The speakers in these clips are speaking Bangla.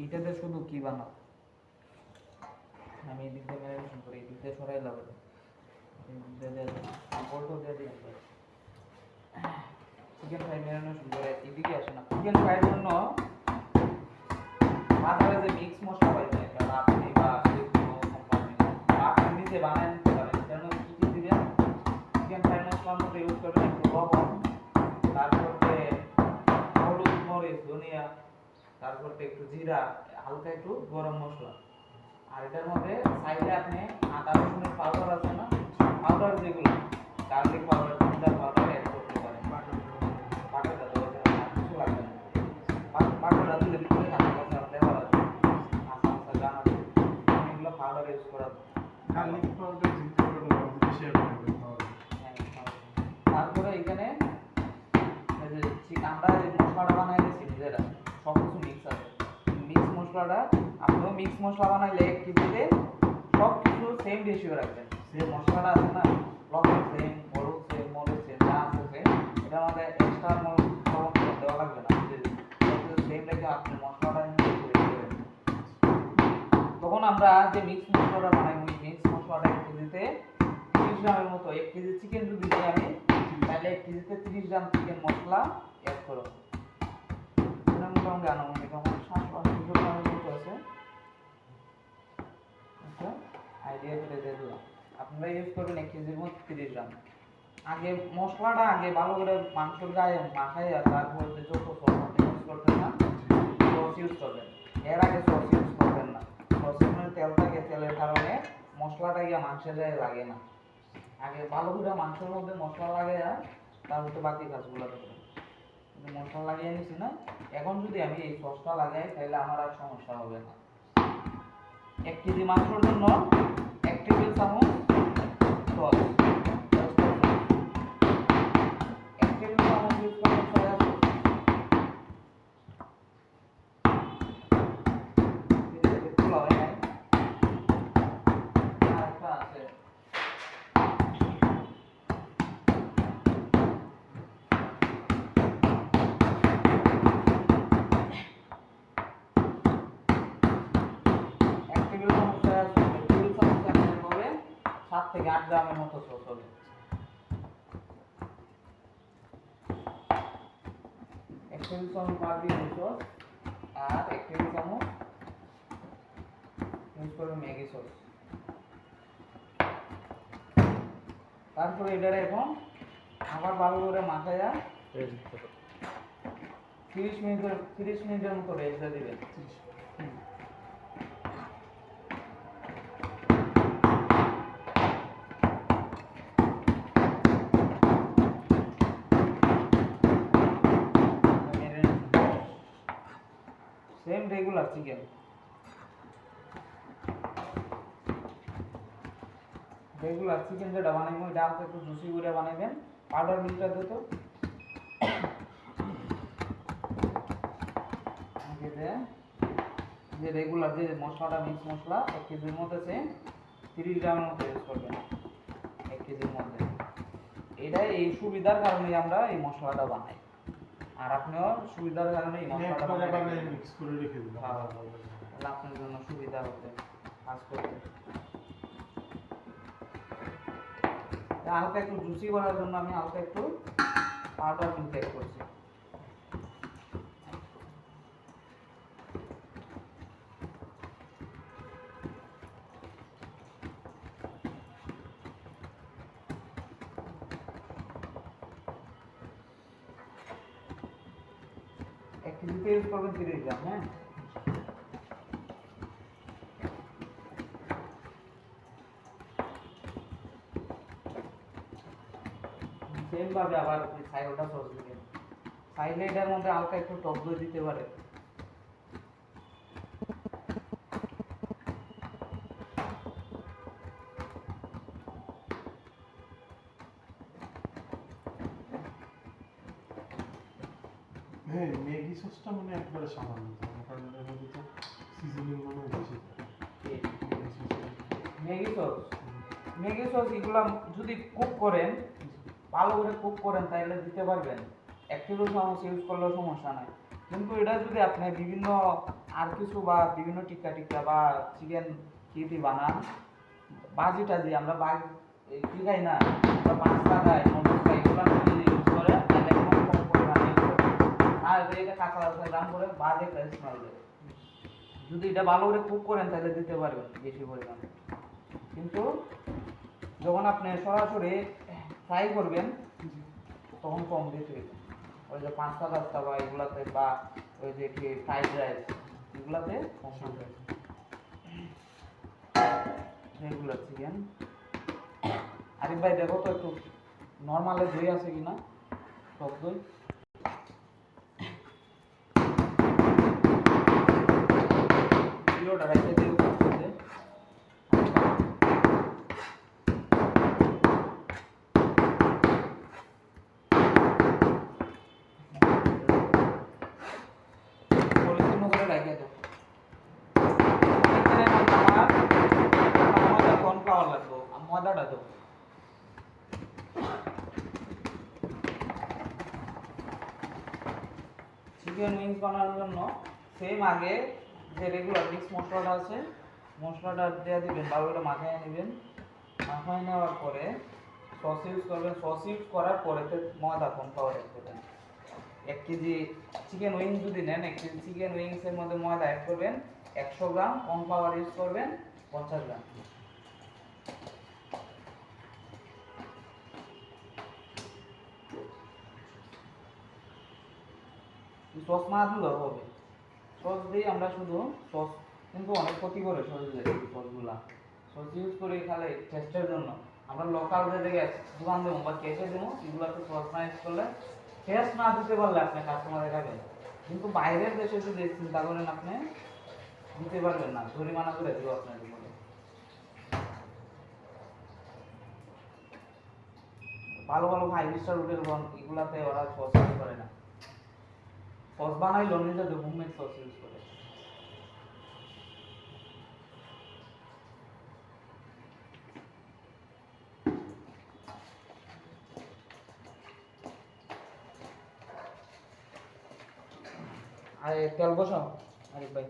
এইটাতে শুধু কি বানাও, আমি এদিক দিয়ে ম্যারিনেশন করি, এদিক দিয়ে সরাই লাভ এদিক দিয়ে দিয়ে বলটো দিয়ে দিই আমরা চিকেন ফ্রাই ম্যারিনেশন করে এদিকে আসে না। চিকেন ফ্রাইয়ের জন্য বাজারে যে মিক্স মশলা পাই যায়, কারণ আপনি বা যে কোনো কোম্পানি বা আপনি নিজে বানায় নিতে পারেন। এটার মধ্যে কী কী দিবেন? চিকেন ফ্রাই মশলার মধ্যে ইউজ করবেন একটু লবণ, তারপরে হলুদ, মরিচ, ধনিয়া, তারপরে একটু জিরা, হালকা একটু গরম মশলা। আর এটার মধ্যে চাইলে আপনি আদা রসুনের পাউডার আছে না, পাউডার যেগুলো garlic powder, ginger powder add করতে পারেন। বাটারটা দেওয়া যাবে না, কিছু লাগবে না। বাটারটা দিলে ভিতরে কাঁচা কাঁচা ফ্লেভার আছে, আস্তে আস্তে জানা যায়। এগুলো পাউডার ইউজ করা যায়। গার্লিক পাউডার, জিঞ্জার পাউডার আমাদের শেয়ার করবেন পাউডার। হ্যাঁ, তারপরে এখানে এই যে আমরা যে মশলাটা বানাই দিয়েছি নিজেরা, সব কিছু মিক্স আছে। মিক্স মশলাটা আপনিও মিক্স মশলা বানাইলে 1 কেজিতে সব কিছু সেম রেশিও রাখবেন। যে মশলাটা আছে না, লবণ সেম, হলুদ সেম, মরিচ সেম, যা আছে সেম, এটার মধ্যে এক্সট্রা লবণ দেওয়া লাগবে না। যে সব কিছু সেম রেখে আপনি মশলাটা নিয়ে তৈরি করবেন। তখন আমরা যে মিক্স মশলাটা বানাই, ওই মিক্স মশলাটা 1 কেজিতে 30 গ্রামের মতো। 1 কেজি চিকেন যদি দিই আমি, তাহলে 1 কেজিতে 30 গ্রাম চিকেন মশলা অ্যাড করো। এটা মোটামুটি আনুমানিক আমার 700-800 গ্রামের মতো আছে। আচ্ছা, আইডিয়া করে দিয়ে দিলাম। আপনারা ইউজ করবেন 1 কেজির মধ্যে 30 গ্রাম। আগে মশলাটা ভালো করে মাংসের গায়ে মাখাই, আর তারপরে যত সস আপনি ইউজ করতেন না, সস ইউজ করবেন। এর আগে সস ইউজ করবেন না। সসের মধ্যে তেল থাকে, তেলের কারণে মশলাটা গিয়ে মাংসের গায়ে লাগে না। আগে ভালো করে মাংসের মধ্যে মশলা লাগাই, তারপরে বাকি কাজগুলো করবেন। কিন্তু মশলা লাগিয়ে নিছি না, এখন যদি আমি এই সসটা লাগাই তাহলে আমার আর সমস্যা হবে না। 1 কেজি মাংসের জন্য 1 টেবিল চামচ সস, 1 টেবিল চামচ ইউজ করবেন সয়া সস। খোলা হয় নাই, আর একটা আছে। এক টেবিল চামচ সয়া সস, 1 টেবিল চামচ এখানে হবে 7 থেকে 8 গ্রামের মতো সস হবে। 1 টেবিল চামচ বারবিকিউ সস, আর 1 টেবিল চামচ ইউজ করবে ম্যাগি সস। তারপরে এটারে এখন আবার ভালো করে মাখাইয়া 30 মিনিটের মতো রেস্ট দিয়ে দিবেন। Same regular chicken, regular chicken যেটা বানাইবো এটা হালকা একটু জুসি করে বানাইবেন। পাউডার মিল্কটা দিত যে রেগুলার যে মশলাটা, মিক্স মশলা 1 কেজির মধ্যে সেম 30 গ্রামের মতো ইউজ করবেন 1 কেজির মধ্যে। এটাই এই সুবিধার কারণে আমরা এই মশলাটা বানাই। আর আপনিও সুবিধার কারণে এই মশলাটা বানাই মিক্স করে রেখে দিলাম। তাহলে আপনার জন্য সুবিধা হবে কাজ করতে। হালকা একটু জুসি করার জন্য আমি হালকা একটু পাউডার মিল্ক অ্যাড করছি। এক কেজিতে ইউজ করবেন 30 গ্রাম। হ্যাঁ, সেম ভাবে আবার সাইডটা সস দিবেন। চাইলে এটার মধ্যে হালকা একটু টক দই দিতে পারে। হ্যাঁ, ম্যাগি সসটা মানে একবারে সামান্য, কারণ এর মধ্যে তো সিজনিং মনে হয় বেশি। ম্যাগি সস এগুলা যদি কুক করেন, ভালো করে কুক করেন, তাইলে দিতে পারবেন। 1 টেবিল চামচ ইউজ করলেও সমস্যা নাই। কিন্তু এটা যদি আপনি বিভিন্ন আর কিছু বা বিভিন্ন টিক্কা টিক্কা বা চিকেন কিটি বানান বাজি টাজি আমরা কি খাই না আমরা পাস্তা খাই মোমোস খাই এগুলো যদি ইউজ করে তাহলে কম কম পরিমাণে use করবেন। আর এটা কাঁচা রাস্তায় দাম করে বাজে একটা স্মেল দেয়। যদি এটা ভালো করে কুক করেন তাহলে দিতে পারবেন বেশি পরিমাণে। কিন্তু যখন আপনি সরাসরি ফ্রাই করবেন তখন কম দিতে হবে। ওই যে পাস্তা টাস্তা বা এগুলাতে বা ওই যে কি ফ্রাইড রাইস এগুলাতে কম দিতে হবে। রেগুলার চিকেন আরিফ ভাই দেখো তো একটু নর্মালে দই আছে কিনা টক দই ভিডিওটা রাইতে দিয়ে করতেছে পলিথিন করে রাখে দাও এখানে আমার আমাদের কর্নফ্লাওয়ার লাগবে ময়দাটা দাও চিকেন উইংস বানানোর জন্য সেম আগে যে রেগুলার মিক্স মশলাটা আছে মশলাটা দিয়ে দিবেন ভালো করে মাখিয়ে নেবেন মাখিয়ে নেওয়ার পরে সস ইউজ করবেন সস ইউজ করার পরে ময়দা কর্নফ্লাওয়ার অ্যাড করবেন 1 কেজি চিকেন উইংস যদি নেন 1 কেজি চিকেন উইংসের মধ্যে ময়দা অ্যাড করবেন 100 গ্রাম কর্নফ্লাওয়ার ইউজ করবেন 50 গ্রাম সস না দিলেও হবে সস দিয়ে আমরা শুধু সস কিন্তু অনেক ক্ষতি করে শরীরে এই সসগুলা সস ইউজ করে খালে টেস্টের জন্য আমরা লোকাল যে জায়গায় দোকান দেবো বা কেটে দেবো এগুলোতে সস না ইউজ করলে টেস্ট না দিতে পারলে আপনি কাস্টমার দেখাবেন কিন্তু বাইরের দেশে যদি চিন্তা করেন আপনি দিতে পারবেন না জরিমানা করে দেবো আপনার জীবনে ভালো ভালো 5 স্টার হোটেল এগুলাতে ওরা সস ইউজ করে না সস বানাইলো নিজেদের হোমমেড সস ইউজ করে আর তেল বসাও আরিফ ভাই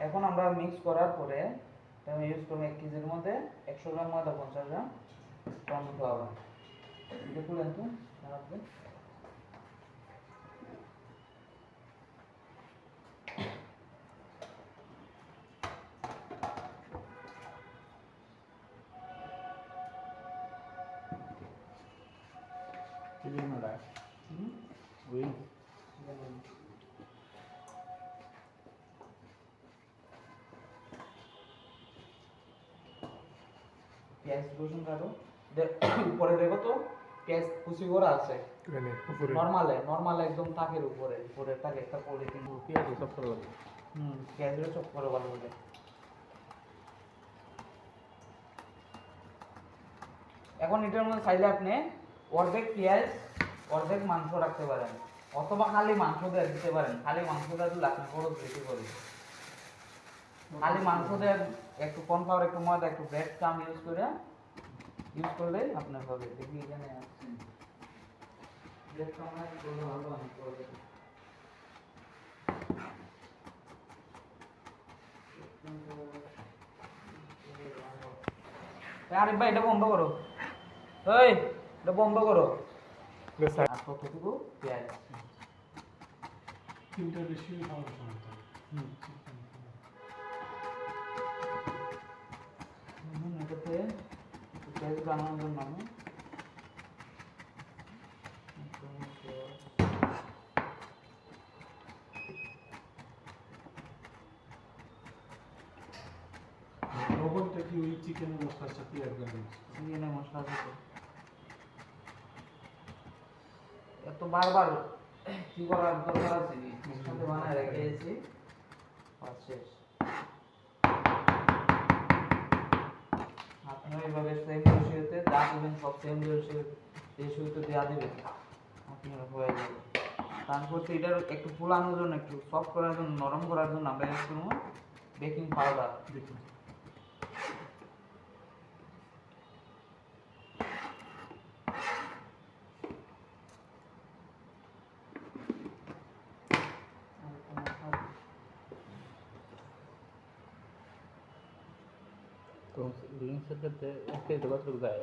এখন আমরা মিক্স করার পরে আমি ইউজ করবো 1 কেজির মধ্যে 100 গ্রাম ময়দা 50 গ্রাম কর্নফ্লাওয়ার এটা খুলেন তো রাখবে চিকেন ওটা উইং পেঁয়াজ রসুন কাটো উপরে দেখো তো পেঁয়াজ কুচি করা আছে এখানে উপরে নরমালে একদম তাকের উপরে তাকে একটা পলিথিন পেঁয়াজ সব করা লাগবে পেঁয়াজের চপ করে ভালো করে এখন এটার মধ্যে চাইলে আপনি অর্ধেক পেঁয়াজ অর্ধেক মাংস রাখতে পারেন অথবা খালি মাংস দিয়ে দিতে পারেন খালি মাংস দিয়ে দিলে আপনি খরচ বেশি করবেন খালি মাংস দিয়ে একটু কর্নফ্লাওয়ার একটু ময়দা একটু ব্রেড ক্রাম ইউজ করলে আপনার হবে দেখি এখানে আছে ব্রেড ক্রাম করলে ভালো অনেক করবে আরে ভাই এটা বন্ধ করো এই এটা বন্ধ করো আর কতটুকু পেঁয়াজ তিনটা বেশি খাওয়ার সময় এটাতে পেঁয়াজ বানানোর জন্য আমি লবণটা কি ওই চিকেন মশলার সাথে একবার চিকেনের মশলা দিতে এত বারবার কি করার দরকার আছে কি সাথে বানায় রেখেছি শেষ আপনারা এইভাবে সেম রেশিওতে যা দেবেন সব সেম রেশিওতে দেওয়া দেবেন আপনারা হয়ে যাবে তারপর এটার একটু ফুলানোর জন্য একটু সফট করার জন্য নরম করার জন্য আমরা ইউজ করবো বেকিং পাউডার দেখুন লিংসের ক্ষেত্রে 1 কেজিতে কতটুকু যায়?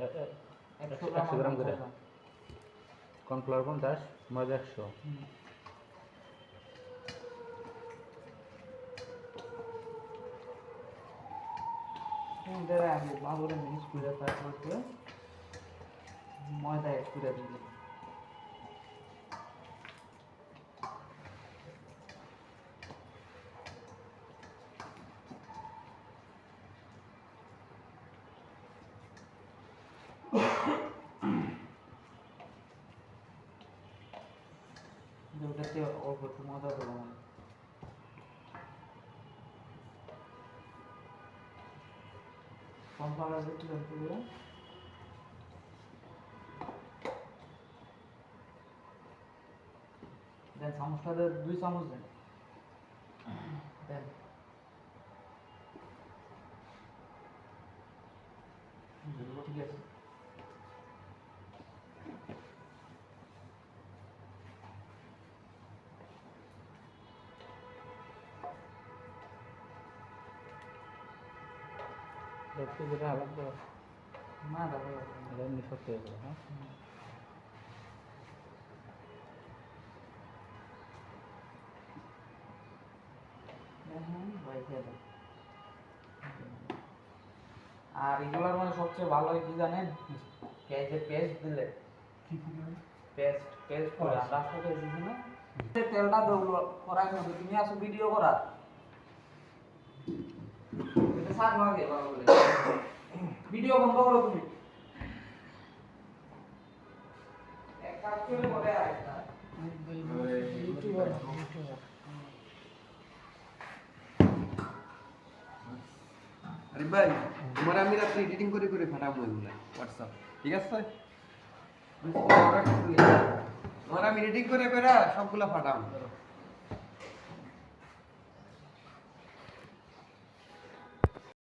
100 100 গ্রাম করে। গ্রাম। কর্নফ্লাওয়ার 50, ময়দা 100। হুম। এদের আগে ভালো করে মিক্স করে তারপর ময়দা অ্যাড করে দিবি। ওটাতে অল্প একটু মজা দেবো মানে কর্নফ্লাওয়ার একটু একটু দিয়ে দেন চামচটা 2 চামচ দেন দেন ঠিক আছে একটু যেটা লাগবে না দাদা এটা এমনি শক্ত হয়ে যাবে, হ্যাঁ? আর এগুলোর মানে সবচেয়ে ভালো হয় কি জানেন পেঁয়াজের পেস্ট দিলে কি দিলেন? পেস্ট করে আমরা আসলে পেস্ট দিছি না তেলটা দৌড় করাই না তুমি আসো ভিডিও করা এটা সাত ভাগে ভালো করে ভিডিও বন্ধ করো তুমি এক কাজ করে বলে আরেকটা ইউটিউবার আরে ভাই তোমার আমি রাত্রে এডিটিং করে করে ফাটাবো এগুলা হোয়াটসঅ্যাপ ঠিক আছে তোমার আমি এডিটিং করে করে সবগুলা ফাটাবো